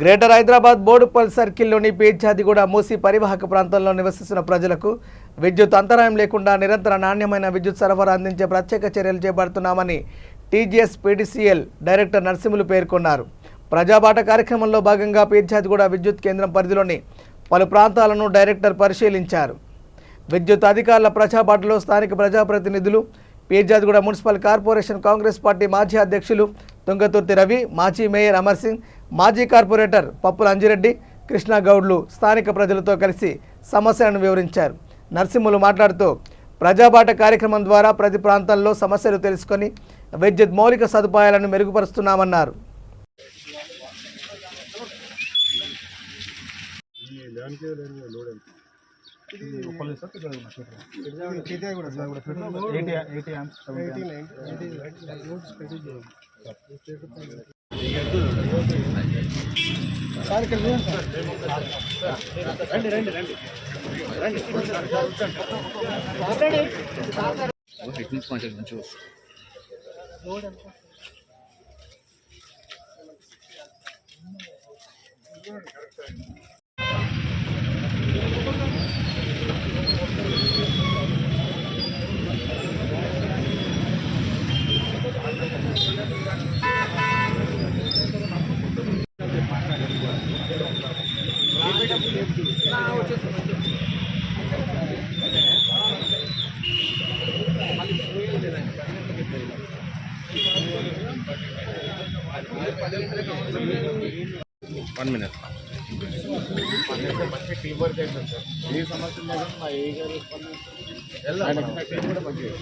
Greater Hyderabad Boduppal సర్కిల్లోని Peerzadiguda మూసి పరివాహక ప్రాంతంలో నివసిస్తున్న ప్రజలకు విద్యుత్ అంతరాయం లేకుండా నిరంతర నాణ్యమైన విద్యుత్ సరఫరా అందించే ప్రత్యేక చర్యలు చేపడుతున్నామని టీజీఎస్ పీడీసీఎల్ డైరెక్టర్ నరసింహులు పేర్కొన్నారు. ప్రజాబాట కార్యక్రమంలో భాగంగా పీర్జాదిగూడ విద్యుత్ కేంద్రం పరిధిలోని పలు ప్రాంతాలను డైరెక్టర్ పరిశీలించారు. విద్యుత్ అధికారుల ప్రజాబాటలో స్థానిక ప్రజాప్రతినిధులు, Peerzadiguda municipal corporation Congress party మాజీ అధ్యక్షులు తుంగతుర్తి రవి, మాజీ మేయర్ అమర్ సింగ్, మాజీ కార్పొరేటర్ పప్పుల అంజిరెడ్డి, కృష్ణగౌడ్లు స్థానిక ప్రజలతో కలిసి సమస్యలను వివరించారు. నరసింహులు మాట్లాడుతూ ప్రజాబాట కార్యక్రమం ద్వారా ప్రతి ప్రాంతంలో సమస్యలు తెలుసుకొని విద్యుత్ మౌలిక సదుపాయాలను మెరుగుపరుస్తున్నామన్నారు. One minute. మంచి టీం వర్క్ అవుతుంది సార్. ఏ సమస్య ఉన్నా కానీ మా ఏ గారు టీం కూడా మంచిగా.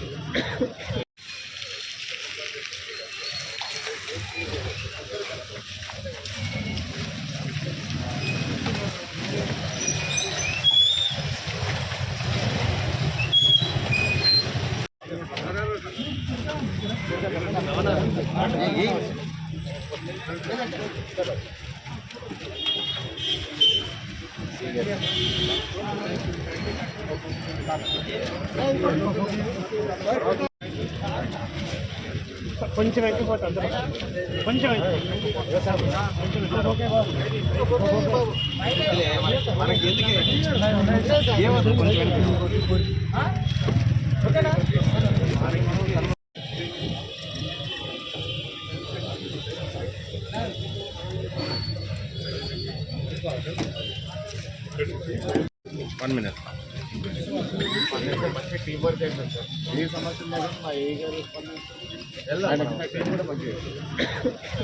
కొంచెం ఎక్కిపోతుంది కొంచెం మనకి ఏమవుతుంది కొంచెం వన్ మినిట్. మంచి టీం వర్క్ అవుతుంది సార్. ఏ సమస్య ఉన్నా కానీ మా ఏ గారు టీం కూడా మంచిగా.